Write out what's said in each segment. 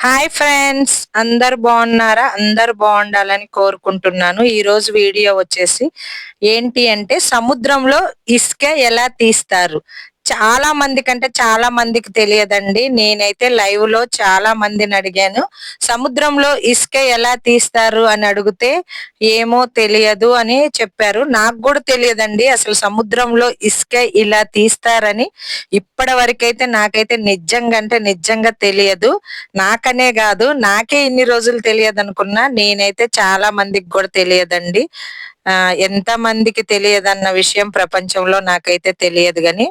Hi friends, అందరు బాగున్నారా? అందరు బాగుండాలని కోరుకుంటున్నాను. ఈ రోజు వీడియో వచ్చేసి ఏంటి అంటే సముద్రంలో ఇసుక ఎలా తీస్తారు. చాలా మందికి తెలియదండి. నేనైతే లైవ్ లో చాలా మందిని అడిగాను. సముద్రంలో ఇసుక ఎలా తీస్తారు అని అడిగితే ఏమో తెలియదు అని చెప్పారు. నాకు కూడా తెలియదండి అసలు సముద్రంలో ఇసుక ఇలా తీస్తారని. ఇప్పటి వరకైతే నాకైతే నిజంగా తెలియదు. నాకనే గాదు, నాకే ఇన్ని రోజులు తెలియదనుకున్నా. నేనైతే చాలా మందికి గూడా తెలియదండి. ఎంత మందికి తెలియదన్న విషయం ప్రపంచంలో నాకైతే తెలియదు గాని,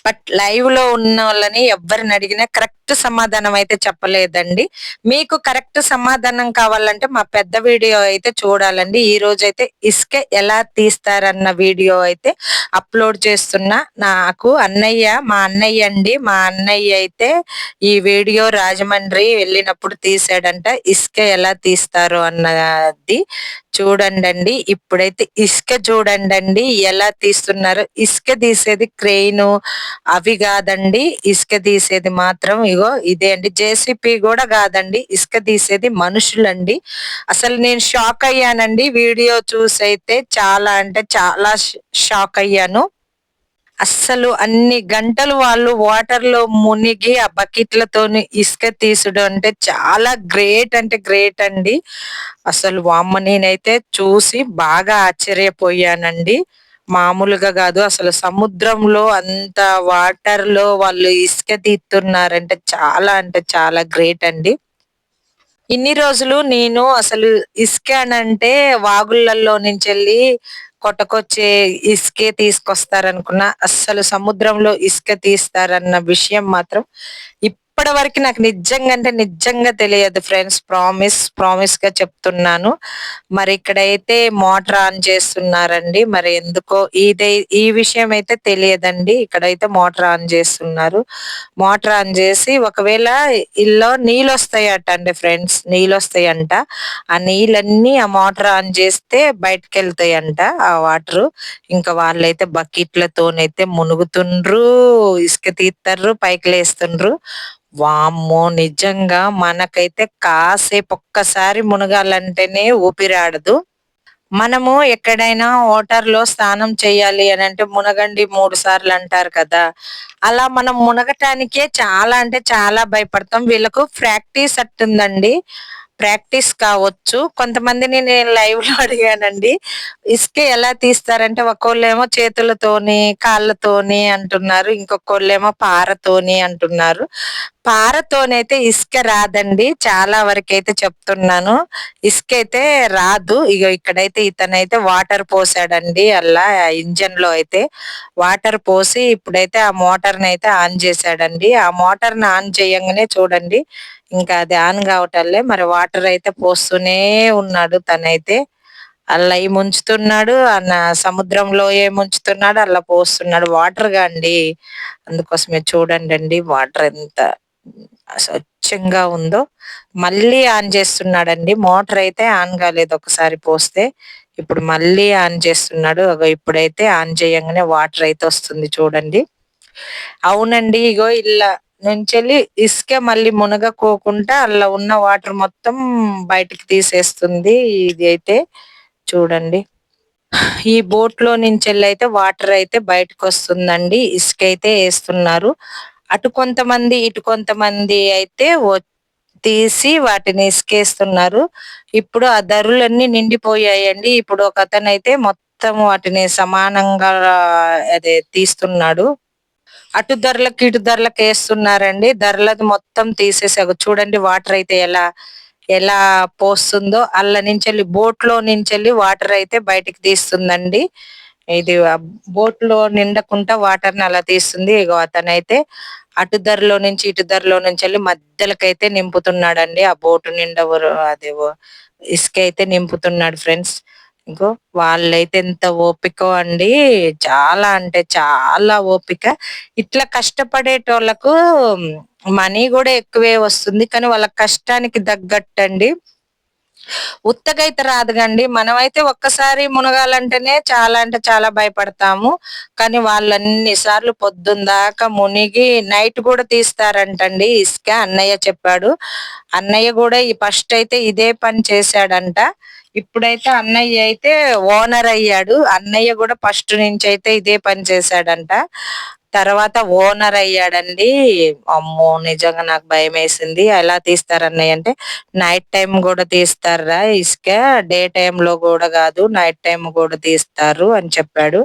బట్ లైవ్ లో ఉన్నోళ్ళని ఎవ్వరిని అడిగినా కరెక్ట్ సమాధానం అయితే చెప్పలేదండి. మీకు కరెక్ట్ సమాధానం కావాలంటే మా పెద్ద వీడియో అయితే చూడాలండి. ఈ రోజైతే ఇసుక ఎలా తీస్తారన్న వీడియో అయితే అప్లోడ్ చేస్తున్నా. నాకు మా అన్నయ్య అండి. మా అన్నయ్య అయితే ఈ వీడియో రాజమండ్రి వెళ్ళినప్పుడు తీసాడంట. ఇసుక ఎలా తీస్తారు అన్నది చూడండి. ఇప్పుడైతే ఇసుక చూడండి ఎలా తీస్తున్నారు. ఇసుక తీసేది క్రెయిన్ అవి కాదండి. ఇసుక తీసేది మాత్రం ఇగో ఇదే అండి. జేసీపీ కూడా కాదండి, ఇసుక తీసేది మనుషులండి. అసలు నేను షాక్ అయ్యానండి వీడియో చూసైతే. చాలా అంటే చాలా షాక్ అయ్యాను. అస్సలు అన్ని గంటలు వాళ్ళు వాటర్ లో మునిగి ఆ బకెట్లతోని ఇసుక తీసుడు అంటే చాలా గ్రేట్ అండి. అసలు వామ్మ, నేనైతే చూసి బాగా ఆశ్చర్యపోయానండి. మామూలుగా కాదు అసలు. సముద్రంలో అంత వాటర్ లో వాళ్ళు ఇసుక తీస్తున్నారంటే అంటే చాలా గ్రేట్ అండి. ఇన్ని రోజులు నేను అసలు ఇసుక అనంటే వాగుళ్ళల్లో నుంచెళ్ళి కొట్టకొచ్చే ఇసుకే తీసుకొస్తారనుకున్నా. అస్సలు సముద్రంలో ఇసుక తీస్తారన్న విషయం మాత్రం ఇప్పటి వరకు నాకు నిజంగా తెలియదు ఫ్రెండ్స్. ప్రామిస్ గా చెప్తున్నాను. మరి ఇక్కడైతే మోటార్ ఆన్ చేస్తున్నారండి. మరి ఎందుకో ఈ విషయం అయితే తెలియదండి. ఇక్కడైతే మోటార్ ఆన్ చేస్తున్నారు. మోటార్ ఆన్ చేసి ఒకవేళ ఇల్లో నీళ్ళు వస్తాయట అండి ఫ్రెండ్స్. నీళ్ళు వస్తాయంట. ఆ నీళ్ళన్నీ ఆ మోటార్ ఆన్ చేస్తే బయటకు వెళ్తాయంట ఆ వాటర్. ఇంకా వాళ్ళైతే బకెట్లతోనైతే మునుగుతుండ్రు, ఇసుక తీస్తారు, పైకి లేస్తుండ్రు. వామ్మో, నిజంగా మనకైతే కాసేపు ఒక్కసారి మునగాలంటేనే ఊపిరాడదు. మనము ఎక్కడైనా వాటర్ లో స్నానం చేయాలి అని అంటే మునగండి 3 సార్లు అంటారు కదా. అలా మనం మునగటానికే చాలా అంటే చాలా భయపడతాం. వీళ్ళకు ప్రాక్టీస్ అట్టుందండి. ప్రాక్టీస్ కావచ్చు. కొంతమందిని నేను లైవ్ లో అడిగానండి. ఇసుక ఎలా తీస్తారంటే ఒక్కోళ్ళేమో చేతులతోని, కాళ్ళతోని అంటున్నారు. ఇంకొకళ్ళేమో పారతోని అంటున్నారు. పారతోనైతే ఇసుక రాదండి. చాలా వరకైతే చెప్తున్నాను. ఇసుక అయితే రాదు. ఇక్కడైతే ఇతనైతే వాటర్ పోసాడండి. అలా ఇంజన్ లో అయితే వాటర్ పోసి ఇప్పుడైతే ఆ మోటార్ ని అయితే ఆన్ చేశాడండి. ఆ మోటార్ ని ఆన్ చేయంగానే చూడండి, ఇంకా అది ఆన్ కావటంలే. మరి వాటర్ అయితే పోస్తూనే ఉన్నాడు తనైతే. అలా ముంచుతున్నాడు, అన్న సముద్రంలో ముంచుతున్నాడు, అలా పోస్తున్నాడు వాటర్ గా అండి. అందుకోసమే చూడండి వాటర్ ఎంత స్వచ్ఛంగా ఉందో. మళ్ళీ ఆన్ చేస్తున్నాడండి. మోటార్ అయితే ఆన్ కాలేదు ఒకసారి పోస్తే. ఇప్పుడు మళ్ళీ ఆన్ చేస్తున్నాడు. ఇప్పుడైతే ఆన్ చేయంగానే వాటర్ అయితే వస్తుంది చూడండి. అవునండి, ఇగో ఇలా నుంచెల్లి ఇసుక మళ్ళీ మునగకోకుండా అలా ఉన్న వాటర్ మొత్తం బయటికి తీసేస్తుంది. ఇది అయితే చూడండి. ఈ బోట్ లో నుంచెల్లి అయితే వాటర్ అయితే బయటకు వస్తుందండి. ఇసుక అయితే వేస్తున్నారు. అటు కొంతమంది ఇటు కొంతమంది అయితే తీసి వాటిని ఇసుకేస్తున్నారు. ఇప్పుడు ఆ ధరులన్నీ నిండిపోయాయండి. ఇప్పుడు ఒక అతనైతే మొత్తం వాటిని సమానంగా అదే తీస్తున్నాడు. అటు ధరలకు ఇటు ధరలకు వేస్తున్నారండి. ధరలది మొత్తం తీసేసారు చూడండి. వాటర్ అయితే ఎలా ఎలా పోస్తుందో అల్ల నుంచెల్లి బోట్ లో నుంచెల్లి వాటర్ అయితే బయటికి తీస్తుందండి. ఇది బోట్ లో నిండకుండా వాటర్ ని అలా తీస్తుంది. ఇగో అతనైతే అటు ధరలో నుంచి ఇటు ధరలో నుంచి వెళ్ళి మధ్యలోకైతే నింపుతున్నాడండి. ఆ బోటు నిండా అదే ఇసుక అయితే నింపుతున్నాడు ఫ్రెండ్స్. ఇంకో వాళ్ళైతే ఎంత ఓపికో అండి. చాలా అంటే చాలా ఓపిక. ఇట్లా కష్టపడేటోళ్ళకు మనీ కూడా ఎక్కువే వస్తుంది. కానీ వాళ్ళ కష్టానికి తగ్గట్టండి ఉత్తగా అయితే రాదుగండి. మనమైతే ఒక్కసారి మునగాలంటేనే చాలా అంటే చాలా భయపడతాము. కానీ వాళ్ళన్ని సార్లు పొద్దున దాకా మునిగి నైట్ గూడా తీస్తారంటండి ఇసుక అన్నయ్య చెప్పాడు. అన్నయ్య గూడా ఈ ఫస్ట్ అయితే ఇదే పని చేశాడంట. ఇప్పుడైతే అన్నయ్య అయితే ఓనర్ అయ్యాడు. అన్నయ్య గూడా ఫస్ట్ నుంచయితే ఇదే పని చేశాడంట. తర్వాత ఓనర్ అయ్యాడండి. అమ్మో! నిజంగా నాకు భయమేసింది. ఎలా తీస్తారన్నయ్య అంటే, "నైట్ టైమ్ గూడా తీస్తార్రా ఇసుక. డే టైమ్‌లో గూడా గాదు. నైట్ టైమ్ గూడా తీస్తారు" అని చెప్పాడు.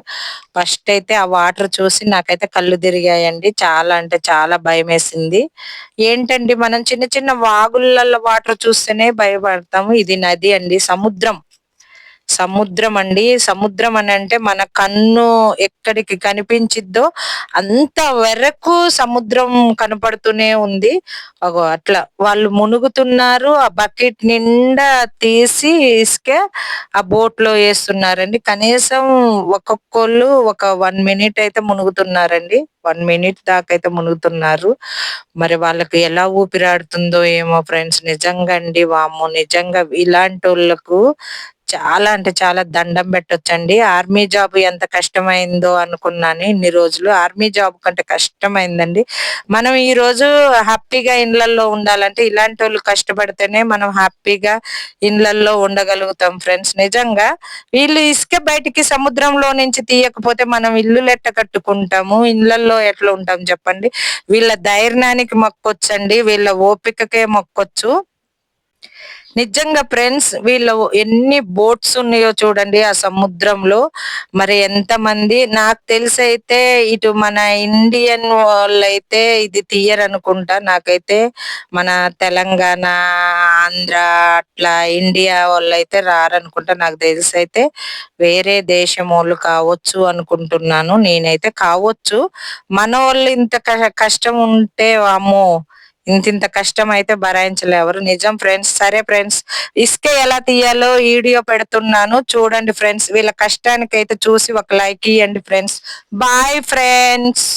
ఫస్ట్ అయితే ఆ వాటర్ చూసి నాకైతే కళ్ళు తిరిగాయండి. చాలా అంటే చాలా భయమేసింది. ఏంటండి మనం చిన్న చిన్న వాగులల్లో వాటర్ చూస్తేనే భయపడతాము. ఇది నది అండి. సముద్రం. సముద్రం అండి. సముద్రం అనంటే మన కన్ను ఎక్కడికి కనిపించిద్దో అంత వరకు సముద్రం కనపడుతూనే ఉంది. అగో అట్లా వాళ్ళు మునుగుతున్నారు. ఆ బకెట్ నిండా తీసి ఇసుక ఆ బోట్‌లో ఏస్తున్నారండి. కనీసం ఒక్కొక్కళ్ళు ఒక 1 మినిట్ అయితే మునుగుతున్నారండి. 1 మినిట్ దాకైతే మునుగుతున్నారు. మరి వాళ్ళకి ఎలా ఊపిరాడుతుందో ఏమో ఫ్రెండ్స్. నిజంగా అండి వామ్మో! నిజంగా ఇలాంటోళ్ళకు చాలా అంటే చాలా దండం పెట్టొచ్చండి. ఆర్మీ జాబ్ ఎంత కష్టమైందో అనుకున్నాను ఇన్ని రోజులు. ఆర్మీ జాబ్ కంటే కష్టమైందండి. మనం ఈరోజు హ్యాపీగా ఇండ్లల్లో ఉండాలంటే ఇలాంటోళ్ళు కష్టపడితేనే మనం హ్యాపీగా ఇండ్లల్లో ఉండగలుగుతాం ఫ్రెండ్స్. నిజంగా వీళ్ళు ఇసుక బయటికి సముద్రంలో నుంచి తీయకపోతే మనం ఇల్లులెట్ట కట్టుకుంటాము? ఇళ్ళల్లో ఎట్లా ఉంటాం చెప్పండి? వీళ్ళ ధైర్యానికి మొక్కొచ్చండి. వీళ్ళ ఓపికకే మొక్కొచ్చు. నిజంగా ఫ్రెండ్స్ వీళ్ళు ఎన్ని బోట్స్ ఉన్నాయో చూడండి ఆ సముద్రంలో. మరి ఎంతమంది నాకు తెలిసైతే ఇటు మన ఇండియన్ వాళ్ళైతే ఇది తీయరనుకుంటా. నాకైతే మన తెలంగాణ, ఆంధ్ర అట్లా ఇండియా వాళ్ళైతే రారనుకుంటా. నాకు తెలిసైతే వేరే దేశమోళ్ళు కావచ్చు అనుకుంటున్నాను. నేనైతే కావచ్చు. మనోళ్ళు ఇంత కష్టం ఉంటే వామ్మో! ఇంతింత కష్టమైతే భరాయించలేవరు. నిజం ఫ్రెండ్స్. సరే ఫ్రెండ్స్. ఇసుక ఎలా తీయాలో వీడియో పెడుతున్నాను. చూడండి ఫ్రెండ్స్. వీళ్ళ కష్టానికైతే చూసి ఒక లైక్ ఇయ్యండి ఫ్రెండ్స్. Bye friends.